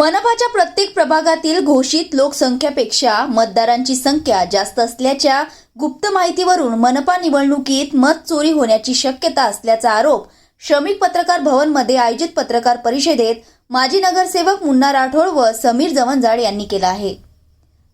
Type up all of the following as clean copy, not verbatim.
मनपाच्या प्रत्येक प्रभागातील घोषित लोकसंख्येपेक्षा मतदारांची संख्या जास्त असल्याच्या गुप्त माहितीवरून मनपा निवडणुकीत मत चोरी होण्याची शक्यता असल्याचा आरोप श्रमिक पत्रकार भवनमध्ये आयोजित पत्रकार परिषदेत माजी नगरसेवक मुन्ना राठोड व समीर जवंजाळ यांनी केला आहे।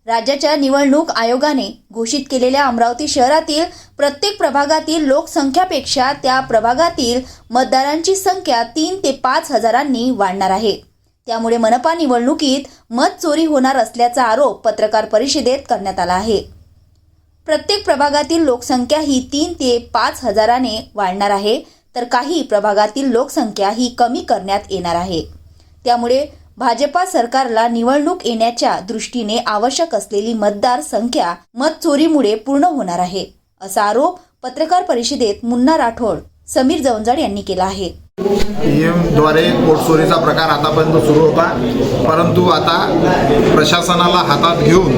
राज्याच्या निवडणूक आयोगाने घोषित केलेल्या अमरावती शहरातील प्रत्येक प्रभागातील लोकसंख्येपेक्षा त्या प्रभागातील मतदारांची संख्या 3 ते 5 हजारांनी वाढणार आहे। त्यामुळे मनपा निवडणुकीत मत चोरी होणार असल्याचा आरोप पत्रकार परिषदेत करण्यात आला आहे। प्रत्येक प्रभागातील लोकसंख्या ही 3 ते 5 हजाराने वाढणार आहे, तर काही प्रभागातील लोकसंख्या ही कमी करण्यात येणार आहे। त्यामुळे भाजपा सरकारला निवडणूक येण्याच्या दृष्टीने आवश्यक असलेली मतदार संख्या मत चोरीमुळे पूर्ण होणार आहे, असा आरोप पत्रकार परिषदेत मुन्ना राठोड, समीर जवंजाळ यांनी केला आहे। ईएमद्वारे वोट चोरीचा प्रकार आतापर्यंत सुरू होता, परंतु आता प्रशासनाला हातात घेऊन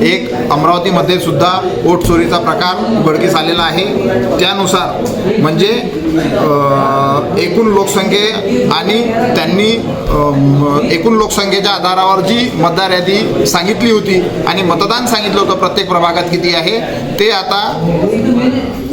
एक अमरावतीमध्ये सुद्धा वोट चोरीचा प्रकार उघडकीस आलेला आहे। त्यानुसार म्हणजे एकूण लोकसंख्ये आणि त्यांनी एकूण लोकसंख्येच्या आधारावर जी मतदार यादी सांगितली होती आणि मतदान सांगितलं होतं प्रत्येक प्रभागात किती आहे, ते आता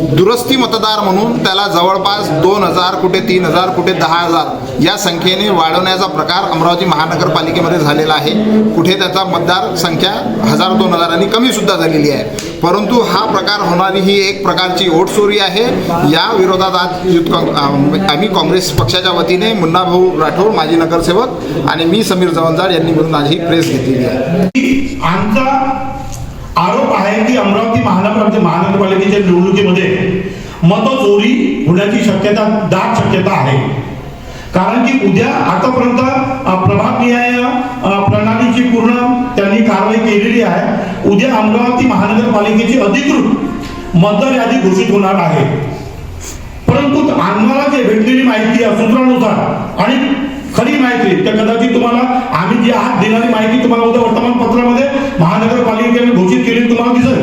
दुरुस्ती मतदार म्हणून त्याला जवळपास 2000 कुठे 3000 कुठे 10000 या संख्येने वाढवण्याचा प्रकार अमरावती महानगरपालिकेमध्ये झालेला आहे। कुठे त्याचा मतदार संख्या 1000-2000 कमी सुद्धा झालेली आहे, परंतु हा प्रकार होणारी ही एक प्रकारची वोट चोरी आहे। या विरोधात आज आम्ही काँग्रेस पक्षाच्या वतीने मुन्ना भाऊ राठोड माजी नगरसेवक आणि मी समीर जवंजाळ यांनी मिळून आज ही प्रेस घेतलेली आहे। आमचा आरोप आहे की अमरावती महानगरपालिकेच्या निवडणुकीमध्ये मतचोरी होण्याची दाट शक्यता आहे। कारण की उद्या आतापर्यंत प्रभागनिहाय प्रणालीची पूर्ण त्यांनी कारवाई केलेली आहे। उद्या अमरावती महानगरपालिकेची अधिकृत मतदार यादी घोषित होणार आहे, परंतु आम्हाला जे भेटलेली माहिती सूत्रानुसार आणि खरी माहिती तर कदाचित तुम्हाला आम्ही जी आज देणारी माहिती तुम्हाला उद्या वर्तमानपत्रामध्ये महानगरपालिकेने घोषित केली तुम्हाला दिसेल।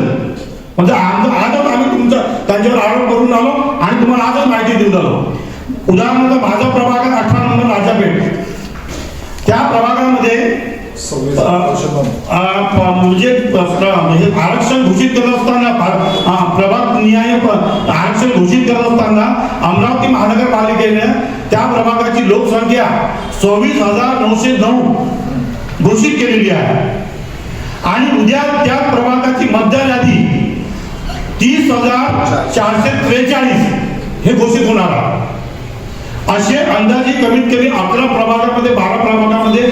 म्हणजे आजच आम्ही त्यांच्यावर आरोप करून आलो आणि तुम्हाला आजच माहिती देऊन आलो। उदाहरणार्थ माझा प्रभाग आहे 18 नंबर राजापेठ, त्या प्रभागामध्ये म्हणजे आरक्षण घोषित करत असताना प्रभाग निहाय आरक्षण घोषित करत असताना अमरावती महानगरपालिकेने त्या प्रभागाची लोकसंख्या 24909 घोषित केलेली आहे आणि उद्या त्या प्रभागाची मतदार यादी 30443 हे घोषित होणार आहे। असे अंदाजे कमीत कमी 11 प्रभागामध्ये 12 प्रभागामध्ये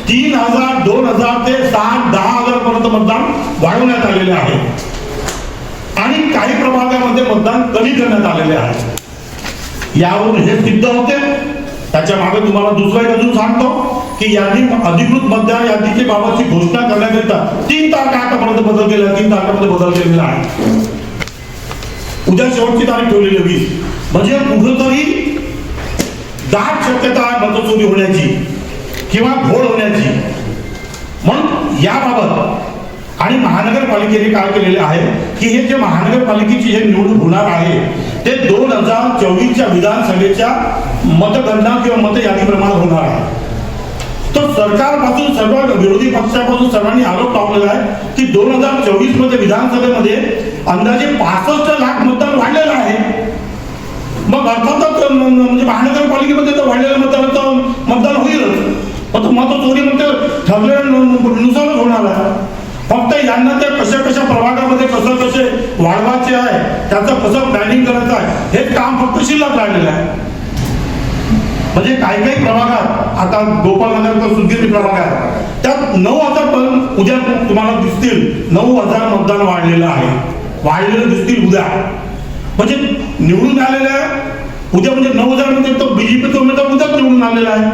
3000, 2000 ते 10,000 पर्यंत मतदान वाढवण्यात आलेले आहे आणि काही प्रभागामध्ये मतदान कमी करण्यात आलेले आहे। यावरून हे सिद्ध होते। त्याच्या मागे तुम्हाला दुसरा एक अजून सांगतो की यादी अधिकृत मतदार यादीची बाबतची घोषणा करण्याकरिता 3 तारखा आतापर्यंत बदल केला, 3 तारखेमध्ये बदल केलेला आहे। उद्या शेवटची तारीख ठेवलेली 20, म्हणजे कुठेतरी दाट शक्यता आहे मतचोरी होण्याची किंवा घोळ होण्याची। म्हणून याबाबत आणि महानगरपालिकेने काय केलेले आहे की हे जे महानगरपालिकेची हे निवडणूक होणार आहे ते 2024च्या विधानसभेच्या मतगणना किंवा मतयादीप्रमाणे होणार आहे। तो सरकारपासून सर्व विरोधी पक्षापासून सर्वांनी आरोप लावलेला आहे की 2024 मध्ये विधानसभेमध्ये अंदाजे 65 लाख मतदान वाढलेलं आहे। मग अर्थातच म्हणजे महानगरपालिकेमध्ये तर वाढलेल्या मतदान होईलच, पण मतचोरी म्हणजे ठरलेल्यानुसारच होणार आहे। फक्त यांना त्या कशा प्रभागामध्ये कसे वाढवायचे आहे, त्याचं कसं प्लॅनिंग करायचं आहे हे काम फक्त शिल्लक राहिलेलं आहे। म्हणजे काही प्रभागात आता गोपालनगर सुदगीर प्रभाग आहे, त्यात 9000 पर्यंत उद्या तुम्हाला दिसतील 9000 मतदान वाढलेलं आहे, वाढलेलं दिसतील उद्या। म्हणजे निवडून आलेल्या उद्या म्हणजे 9000 मध्ये तो बीजेपीचा उमेदवार उद्याच निवडून आलेला आहे।